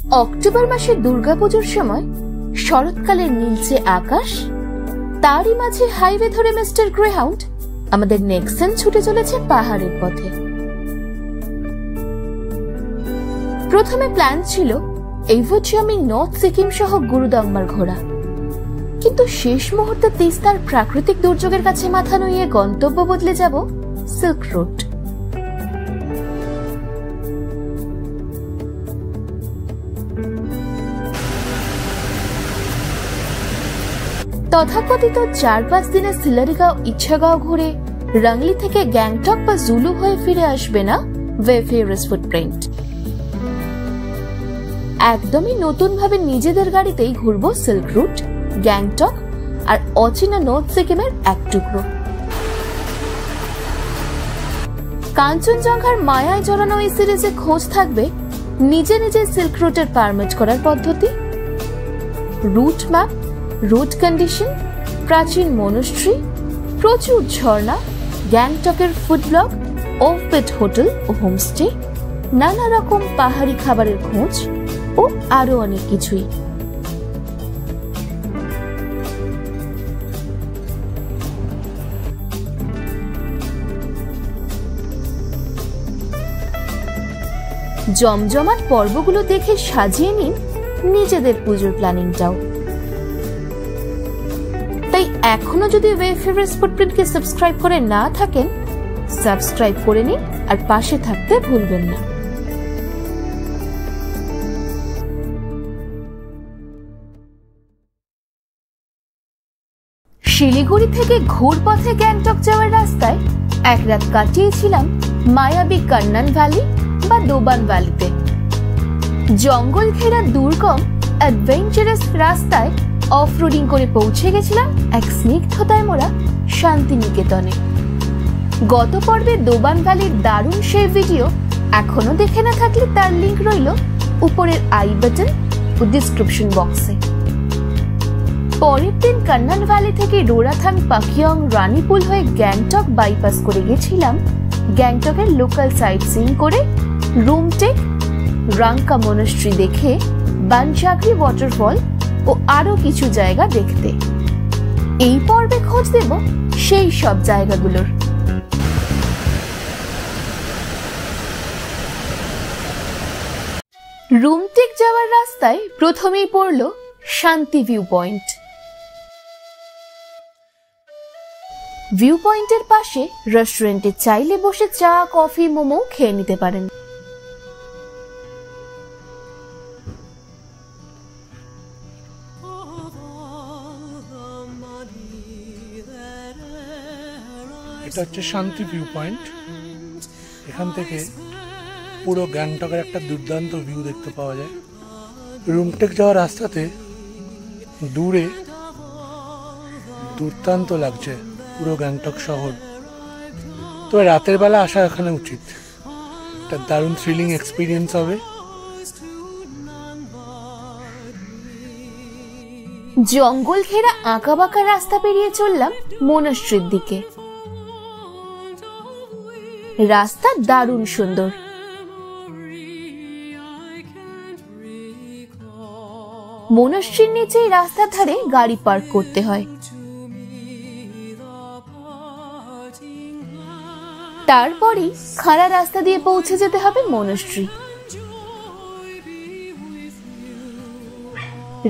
October মাসে দুর্গাপুজোর সময় শরৎকালের নীলচে আকাশ, তারই মাঝে হাইওয়ে ধরে মিস্টার গ্রেহাউন্ড আমাদের নেক্সন ছুটে চলেছে পাহাড়ের পথে। প্রথমে প্ল্যান ছিল এইভোচিয়ামি নর্থ সিকিম সহ গুরুদম্বার ঘোরা, কিন্তু শেষ মুহূর্তে তিস্তার প্রাকৃতিক দুর্যোগের কাছে মাথা নুইয়ে গন্তব্য বদলে যাব সিল্ক রুট। তথাকথিত 4-5 দিনের সিলারিগাঁও ইচ্ছাগাঁও ঘুরে রাংলি থেকে গ্যাংটক বা জুলু হয়ে ফিরে আসবে না ওয়েফেয়ার্স ফুটপ্রিন্ট। একদমই নতুন ভাবে নিজেদের গাড়িতেই ঘুরবো সিল্ক রুট, গ্যাংটক আর অচেনা নর্থ সিকিমের এক টুকরো। কাঞ্চনজঙ্ঘার মায়ায় জড়ানো এই সিরিজে খোঁজ থাকবে নিজে নিজে সিল্ক রুটের পারমিট করার পদ্ধতি, রুট ম্যাপ, রুট কন্ডিশন, প্রাচীন মনস্ট্রি, প্রচুর ঝর্ণা, গ্যাংটকের ফুড ব্লগ, অফবিট হোটেল ও হোমস্টে, নানা রকম পাহাড়ি খাবারের খোঁজ ও আরো অনেক কিছুই। জমজমাট পর্বগুলো দেখে সাজিয়ে নিন নিজেদের পুজোর প্ল্যানিংটাও। তাই এখনো যদি ওয়েফেয়ার্স ফুটপ্রিন্টকে সাবস্ক্রাইব করে না থাকেন, সাবস্ক্রাইব করে নিন আর পাশে থাকতে ভুলবেন না। শিলিগুড়ি থেকে ঘুরপথে গ্যাংটক যাওয়ার রাস্তায় এক রাত কাটিয়েছিলাম মায়াবী কান্নান ভ্যালি বা দোবান ভ্যালিতে। জঙ্গল ঘেরা দুর্গম অ্যাডভেঞ্চারাস রাস্তায় অফরোডিং করে পৌঁছে গেছিলাম এক স্নিগ্ধতায় মোড়া শান্তিনিকেতনে। গত পর্বে দোবান ভ্যালির দারুণ সেই ভিডিও এখনো দেখে না থাকলে তার লিংক রইল উপরের আই বাটন ও ডিসক্রিপশন বক্সে। পরের দিন কান্নান ভ্যালি থেকে রোরাথাং, পাকিয়ং, রানীপুল হয়ে গ্যাংটক বাইপাস করে গেছিলাম গ্যাংটকের লোকাল সাইট সিইং করে রুমটেক, রাংকা মনস্ট্রি দেখে বানচাকরি ওয়াটারফল ও আরো কিছু জায়গা দেখতে। এই পর্বে খোঁজ দেব সেই সব জায়গাগুলোর। রুমটেক যাওয়ার রাস্তায় প্রথমেই পড়ল শান্তি ভিউ পয়েন্ট। ভিউ পয়েন্টের পাশে রেস্টুরেন্টে চাইলে বসে চা, কফি, মোমো খেয়ে নিতে পারেন। এটা হচ্ছে শান্তি ভিউ পয়েন্ট। এখান থেকে পুরো গ্যাংটকের একটা দুর্দান্ত ভিউ দেখতে পাওয়া যায়। রুমটেক যাওয়ার রাস্তাতে দূরে দুর্দান্ত লাগছে পুরো গ্যাংটক শহর। তবে রাতের বেলা আসা এখানে উচিত, একটা দারুণ থ্রিলিং এক্সপিরিয়েন্স হবে। জঙ্গল ঘেরা আঁকা বাঁকা রাস্তা পেরিয়ে চললাম মনস্ট্রির দিকে। রাস্তা দারুণ সুন্দর। মনস্ট্রির নিচে রাস্তার ধারে গাড়ি পার্ক করতে হয়। তারপরই খাড়া রাস্তা দিয়ে পৌঁছে যেতে হবে মনস্ট্রি।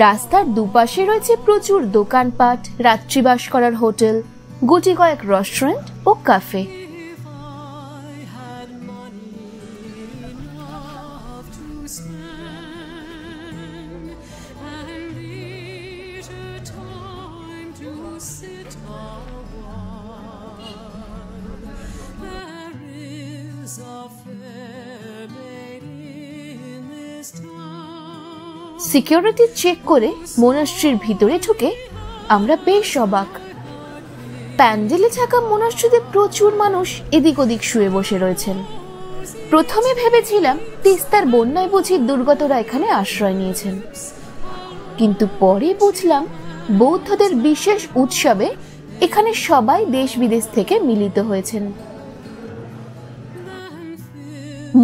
রাস্তার দুপাশে রয়েছে প্রচুর দোকানপাট, রাত্রিবাস করার হোটেল, গুটি কয়েক রেস্টুরেন্ট ও ক্যাফে। সিকিউরিটি চেক করে মনস্ট্রির ভিতরে ঢুকে আমরা বেশ অবাক। প্যান্ডেলে থাকা মনস্ট্রিতে প্রচুর মানুষ এদিক ওদিক শুয়ে বসে রয়েছেন। প্রথমে ভেবেছিলাম তিস্তার বন্যায় বুঝি দুর্গতরা এখানে আশ্রয় নিয়েছেন, কিন্তু পরে বুঝলাম বৌদ্ধদের বিশেষ উৎসবে এখানে সবাই দেশ বিদেশ থেকে মিলিত হয়েছেন।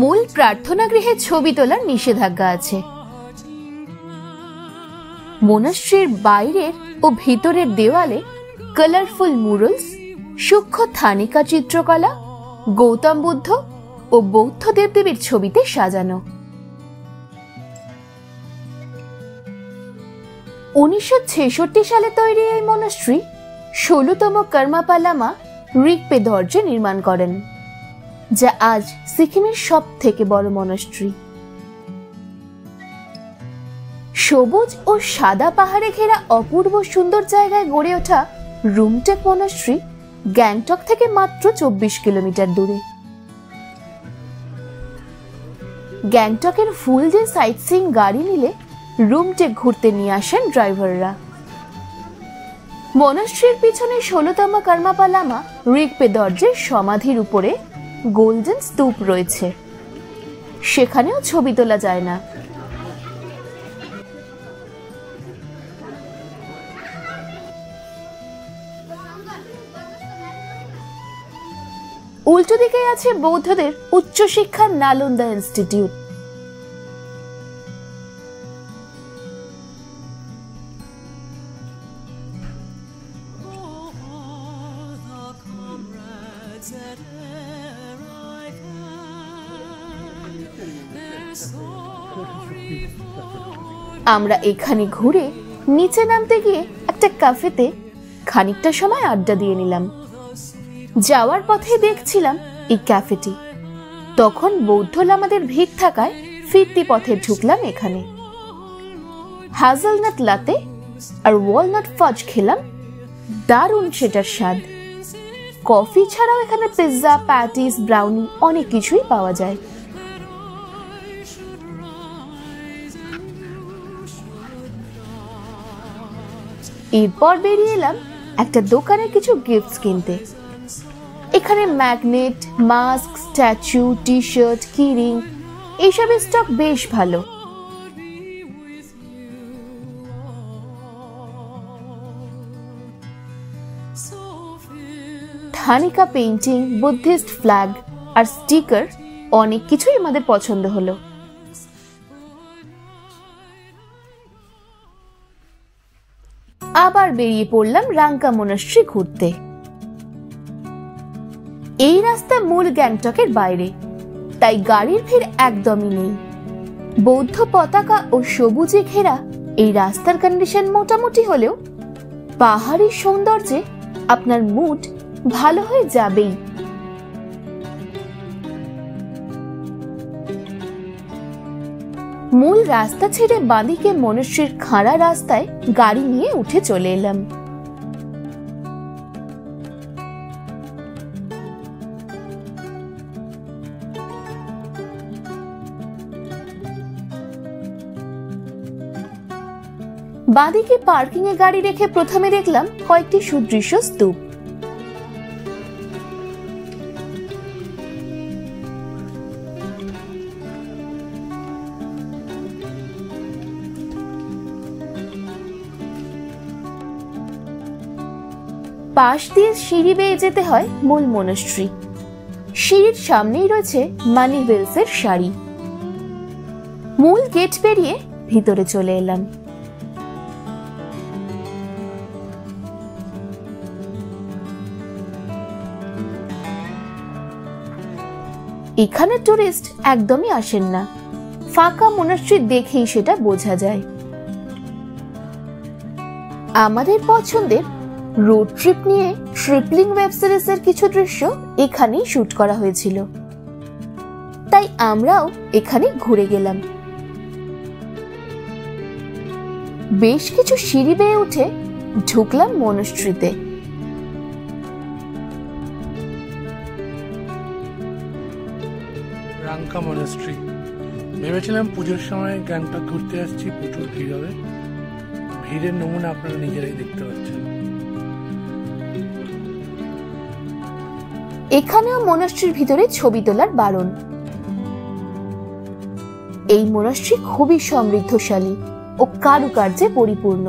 মূল প্রার্থনা গৃহে ছবি তোলার নিষেধাজ্ঞা আছে, মনাস্ট্রির বাইরের ও ভিতরের দেওয়ালে কালারফুল মুরালস, সূক্ষ্ম থানিকা চিত্রকলা, গৌতম বুদ্ধ ও বৌদ্ধ দেবদেবীর ছবিতে সাজানো। 1966 সালে তৈরি এই মনাস্ট্রি 16তম কর্মাপা লামা রিগপে দর্জে নির্মাণ করেন, যা আজ সিকিমের সব থেকে বড় মনাস্ট্রি। সবুজ ও সাদা পাহাড়ে ঘেরা অপূর্ব সুন্দর জায়গায় গড়ে ওঠা রুমটেক মনাস্ট্রি গ্যাংটক থেকে মাত্র 24 কিলোমিটার দূরে। গ্যাংটকের ফুল যে সাইট সিইং গাড়ি নিলে রুমটেক ঘুরতে নিয়ে আসেন ড্রাইভাররা। মনাস্ট্রির পিছনে 16তম কর্মাপা লামা রিগপে দর্জের সমাধির উপরে গোল্ডেন স্তূপ রয়েছে, সেখানেও ছবি তোলা যায় না। উল্টো দিকে আছে বৌদ্ধদের উচ্চশিক্ষার নালন্দা ইনস্টিটিউট। আমরা এখানে ঘুরে নিচে নামতে গিয়ে একটা ক্যাফেতে খানিকটা সময় আড্ডা দিয়ে নিলাম। যাওয়ার পথে দেখছিলাম এই ক্যাফেটি, তখন বৌদ্ধ লামাদের ভিড় থাকায় ফিরতি পথে ঢুকলাম এখানে। হাজেলনাট লাতে আর ওয়ালনাট ফাজ খেলাম, দারুণ সেটার স্বাদ। কফি ছাড়াও এখানে পিৎজা, প্যাটিস, ব্রাউনি অনেক কিছুই পাওয়া যায়। এরপর বেরিয়ে এলাম একটা দোকানে কিছু গিফটস কিনতে। এখানে magnet, mask, statue, T shirt, keyring এইসবের স্টক বেশ ভালো। থানিকা পেইন্টিং, বুদ্ধিস্ট ফ্ল্যাগ আর স্টিকার অনেক কিছুই আমাদের পছন্দ হলো। আবার বেরিয়ে পড়লাম রাংকা মনাস্ট্রি ঘুরতে। এই রাস্তা মূল গ্যাংটকের বাইরে, তাই গাড়ির ভিড় একদমই নেই। বৌদ্ধ পতাকা ও সবুজে ঘেরা এই রাস্তার কন্ডিশন মোটামুটি হলেও পাহাড়ি সৌন্দর্যে আপনার মুড ভালো হয়ে যাবেই। মূল রাস্তা ছেড়ে বাঁদিকে মনাস্ট্রির খাড়া রাস্তায় গাড়ি নিয়ে উঠে চলে এলাম। বাঁদিকে পার্কিং এ গাড়ি রেখে প্রথমে দেখলাম কয়েকটি সুদৃশ্য স্তূপ। পাশ দিয়ে সিঁড়ি বেয়ে যেতে হয় মূল মনাস্ট্রি। সিঁড়ির সামনেই রয়েছে মানি ওয়েলসের শাড়ি। মূল গেট পেরিয়ে ভিতরে চলে এলাম। এখানে টুরিস্ট একদমই আসেন না, ফাঁকা মনাস্ট্রি দেখেই সেটা বোঝা যায়। আমাদের পছন্দের রোড ট্রিপ নিয়ে ট্রিপলিং ওয়েব সিরিজের কিছু দৃশ্য এখানেই শুট করা হয়েছিল, তাই আমরাও এখানে ঘুরে গেলাম। বেশ কিছু সিঁড়ি বেয়ে উঠে ঢুকলাম মনাস্ট্রিতে। রাংকা মনাস্ট্রি। ভেবেছিলাম পুজোর সময় গ্যাংটক ঘুরতে আসছি, প্রচুর ভিড় হবে। ভিড়ের নমুনা আপনারা নিজেরাই দেখতে পাচ্ছেন। এখানেও মনাস্ট্রির ভিতরে ছবি তোলার বারণ। এই মনাস্ট্রি খুবই সমৃদ্ধশালী ও কারুকার্যে পরিপূর্ণ।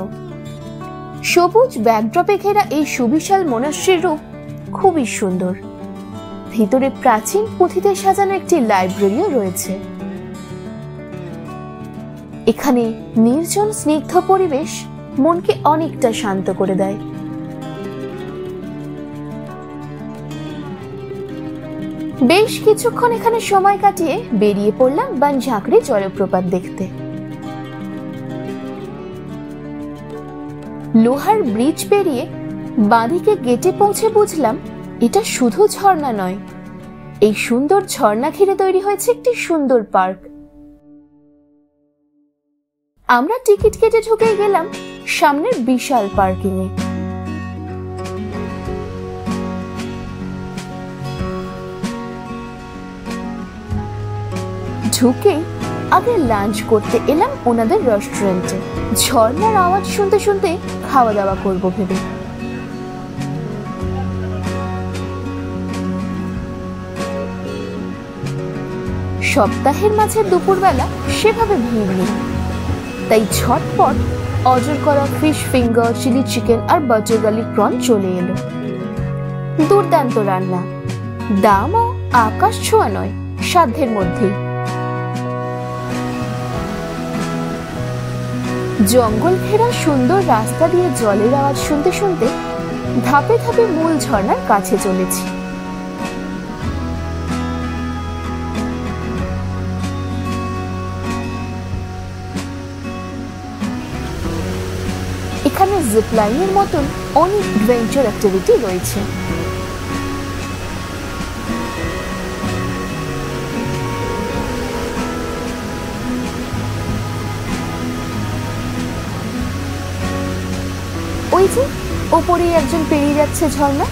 সবুজ ব্যাকড্রপে ঘেরা এই সুবিশাল মনাস্ট্রির রূপ খুবই সুন্দর। ভিতরে প্রাচীন পুঁথিতে সাজানো একটি লাইব্রেরিও রয়েছে। এখানে নির্জন স্নিগ্ধ পরিবেশ মনকে অনেকটা শান্ত করে দেয়। বেশ কিছুক্ষণ এখানে সময় কাটিয়ে বেরিয়ে পড়লাম বানঝাঁকড়ি জলপ্রপাত দেখতে। লোহার ব্রিজ পেরিয়ে বাঁদিকে গেটে পৌঁছে বুঝলাম এটা শুধু ঝর্ণা নয়, এই সুন্দর ঝর্ণা ঘিরে তৈরি হয়েছে একটি সুন্দর পার্ক। আমরা টিকিট কেটে ঢুকে গেলাম সামনের বিশাল পার্কিং এ। ঢুকে আগে লাঞ্চ করতে এলাম ওনাদের রেস্টুরেন্টে। ঝর্ণার আওয়াজ শুনতে শুনতে খাওয়া দাওয়া করবো ভেবে। সপ্তাহের মাঝে দুপুরবেলা সেভাবে ভিড় নেই, তাই ঝটপট অর্ডার করা ফিশ ফিঙ্গার, চিলি চিকেন আর বাটার গার্লিক প্রন চলে এলো। দুর্দান্ত রান্না, দামও আকাশ ছোঁয়া নয়, সাধ্যের মধ্যেই। জঙ্গল ঘেরা সুন্দর রাস্তা দিয়ে জলের আওয়াজ শুনতে শুনতে ধাপে ধাপে মূল ঝর্ণার কাছে চলেছি। এখানে জিপলাইনের মতন অনেক অ্যাডভেঞ্চার অ্যাক্টিভিটি রয়েছে। ওই যে ওপরেই একজন পেরিয়ে যাচ্ছে ঝর্ণা।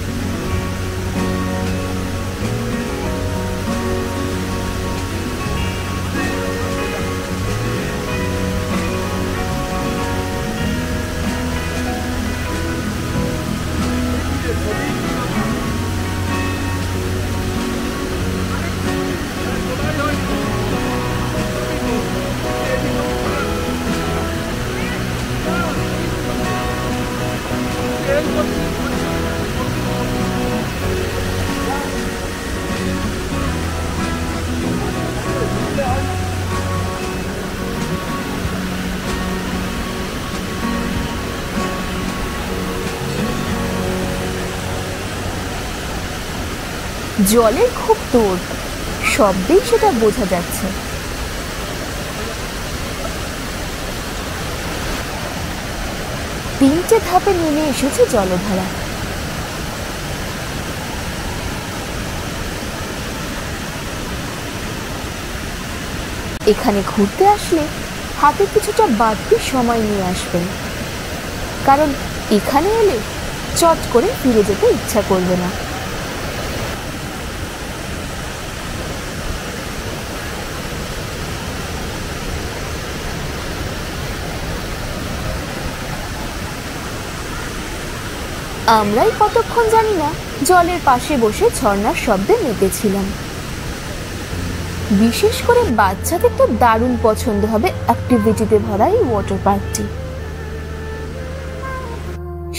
জলের খুব তোড়, শব্দেই সেটা বোঝা যাচ্ছে। তিনটে ধাপে নেমে এসেছে জলধারা। এখানে ঘুরতে আসলে হাতে কিছুটা বাড়তি সময় নিয়ে আসবেন, কারণ এখানে এলে চট করে ফিরে যেতে ইচ্ছা করবে না। আমরাই কতক্ষণ জানি না জলের পাশে বসে ঝর্ণার শব্দে মেতেছিলাম। বিশেষ করে বাচ্চাদের তো দারুণ পছন্দ হবে অ্যাক্টিভিটিতে ভরা এই ওয়াটার পার্কটি।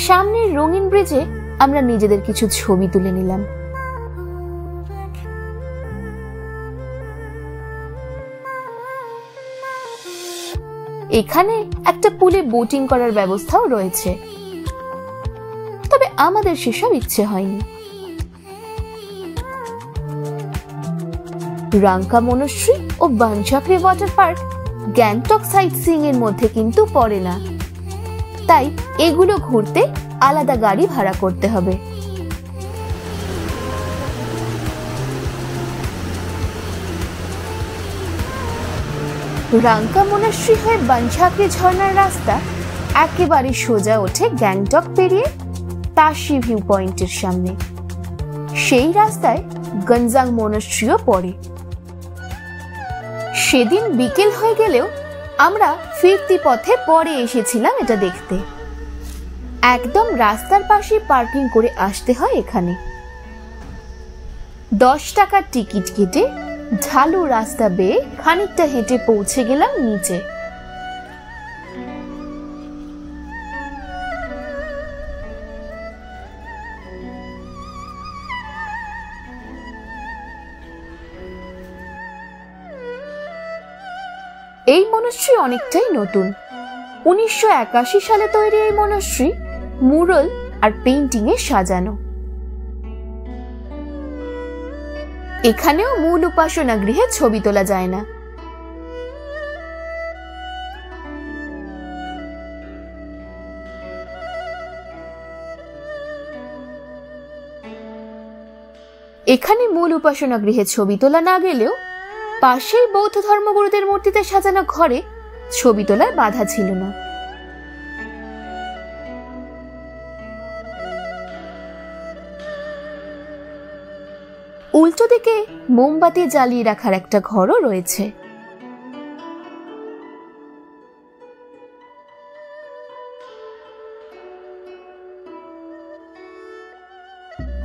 সামনের রঙিন ব্রিজে আমরা নিজেদের কিছু ছবি তুলে নিলাম। এখানে একটা পুলে বোটিং করার ব্যবস্থাও রয়েছে, তবে আমাদের সেসব ইচ্ছে হয়নি। রাঙ্কা মনশ্রী ও Banjhakri water park Gangtok sightseeing এর মধ্যে কিন্তু পড়ে না, তাই এগুলো ঘুরতে আলাদা গাড়ি ভাড়া করতে হবে। রাঙ্কা মনশ্রী হয়ে বানঝাঁকড়ি ঝর্ণার রাস্তা একেবারে সোজা ওঠে গ্যাংটক পেরিয়ে তাশি ভিউ পয়েন্টের সামনে। সেই রাস্তায় গঞ্জাং মনশ্রীও পড়ে। সেদিন বিকেল হয়ে গেলেও আমরা ফিরতি পথে পরে এসেছিলাম এটা দেখতে। একদম রাস্তার পাশে পার্কিং করে আসতে হয় এখানে। 10 টাকার টিকিট কেটে ঢালু রাস্তা বেয়ে খানিকটা হেঁটে পৌঁছে গেলাম নিচে। এই মনস্ট্রি অনেকটাই নতুন। 1981 সালে তৈরি এই মনস্ট্রি মুরাল আর পেইন্টিং এ সাজানো। এখানেও মূল উপাসনা গৃহে ছবি তোলা যায় না। এখানে মূল উপাসনা গৃহে ছবি তোলা না গেলেও পাশেই বৌদ্ধ ধর্মগুরুদের মূর্তিতে সাজানো ঘরে ছবি তোলার বাধা ছিল না। উল্টো দিকে মোমবাতি জ্বালিয়ে রাখার একটা ঘরও রয়েছে।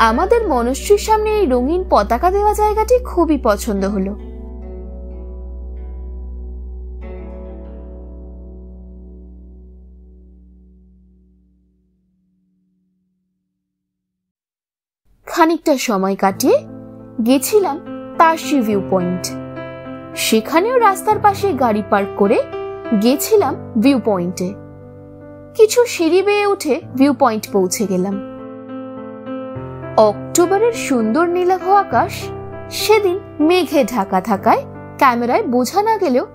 আমাদের মনস্ট্রির সামনে এই রঙিন পতাকা দেওয়া জায়গাটি খুবই পছন্দ হলো। খানিকটা সময় কাটিয়ে গেছিলাম তাশি ভিউ পয়েন্ট। সেখানেও রাস্তার পাশে গাড়ি পার্ক করে গেছিলাম ভিউ পয়েন্টে। কিছু সিঁড়ি বেয়ে উঠে ভিউ পয়েন্ট পৌঁছে গেলাম। অক্টোবরের সুন্দর নীলাভ আকাশ সেদিন মেঘে ঢাকা থাকায় ক্যামেরায় বোঝা না গেলেও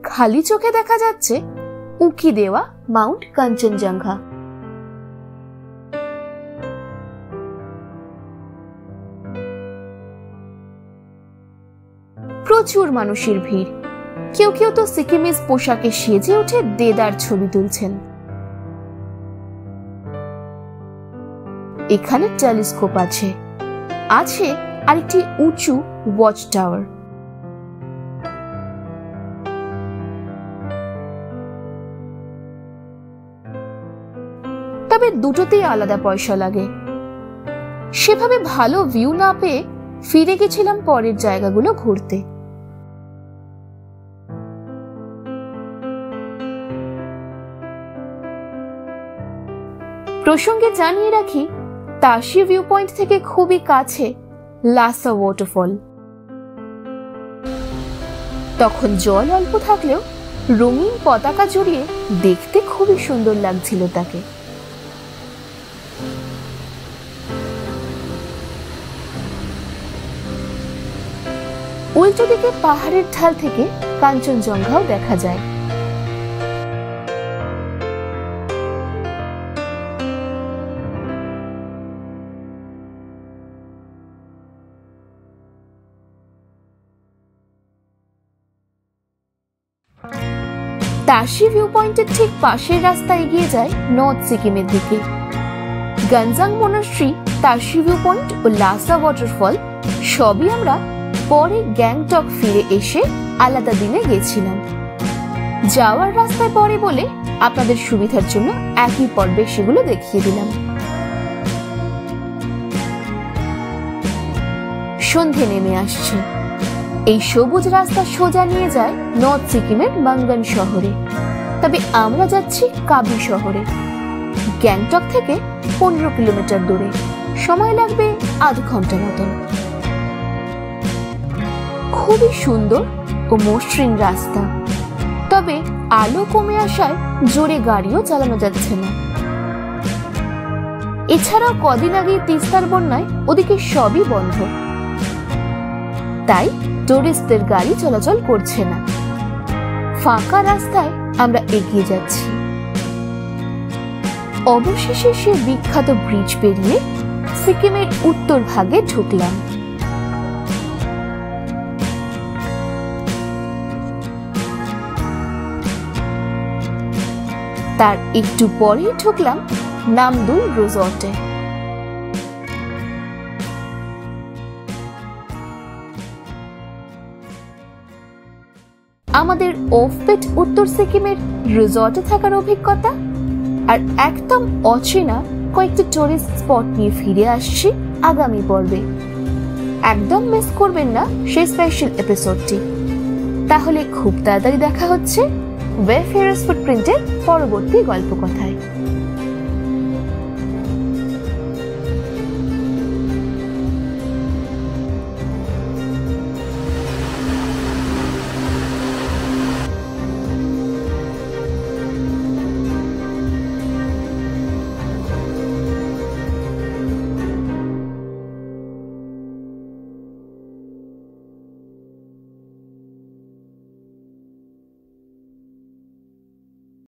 খালি চোখে দেখা যাচ্ছে উঁকি দেওয়া মাউন্ট কাঞ্চনজঙ্ঘা। প্রচুর মানুষের ভিড়। কেউ কেউ তো সিকিমিজ পোশাকে সেজে উঠে দেদার ছবি তুলছেন। এখানে টেলিস্কোপ আছে, আছে আরেকটি উঁচু ওয়াচ টাওয়ার। তবে দুটোতেই আলাদা পয়সা লাগে। সেভাবে ভালো ভিউ না পেয়ে ফিরে গেছিলাম পরের জায়গাগুলো ঘুরতে। প্রসঙ্গে জানিয়ে রাখি, তাশি ভিউ পয়েন্ট থেকে খুবই কাছে লাসা ওয়াটারফল। তখন জল অল্প থাকলেও রঙিন পতাকা জড়িয়ে দেখতে খুবই সুন্দর লাগছিল তাকে। উল্টো দিকে পাহাড়ের ঢাল থেকে কাঞ্চনজঙ্ঘাও দেখা যায়। তাশি ভিউ পয়েন্টের ঠিক পাশের রাস্তা এগিয়ে যায় নর্থ সিকিমের দিকে। Gonjang monastery, Tashi view point ও লাসা ওয়াটারফল সবই আমরা পরে গ্যাংটক ফিরে এসে আলাদা দিনে গেছিলাম। যাওয়ার রাস্তায় পরে বলে আপনাদের সুবিধার জন্য একই পর্বে সেগুলো দেখিয়ে দিলাম। সন্ধে নেমে আসছে। এই সবুজ রাস্তা সোজা নিয়ে যায় নর্থ সিকিমের মাঙ্গন শহরে। তবে আমরা যাচ্ছি কাবি শহরে, গ্যাংটক থেকে 15 কিলোমিটার দূরে। সময় লাগবে আধ ঘন্টা মতন। খুবই সুন্দর ও মসৃণ রাস্তা, তবে আলো কমে আসায় জোরে গাড়িও চালানো যাচ্ছে না। এছাড়াও কদিন আগে তিস্তার বন্যায় ওদিকে সবই বন্ধ, তাই টুরিস্টদের গাড়ি চলাচল করছে না। ফাঁকা রাস্তায় আমরা এগিয়ে যাচ্ছি। অবশেষে সে বিখ্যাত ব্রিজ পেরিয়ে সিকিমের উত্তর ভাগে ঢুকলাম। তার একটু পরেই ঢুকলাম নামদুল রিসর্টে। আমাদের অফবিট উত্তর সিকিমের রিসর্টে থাকার অভিজ্ঞতা আর একদম অচেনা কয়েকটি টুরিস্ট স্পট নিয়ে ফিরে আসছি আগামী পর্বে। একদম মিস করবেন না সেই স্পেশাল এপিসোডটি। তাহলে খুব তাড়াতাড়ি দেখা হচ্ছে ওয়েফেয়ারস ফুটপ্রিন্টের পরবর্তী গল্প কথায়।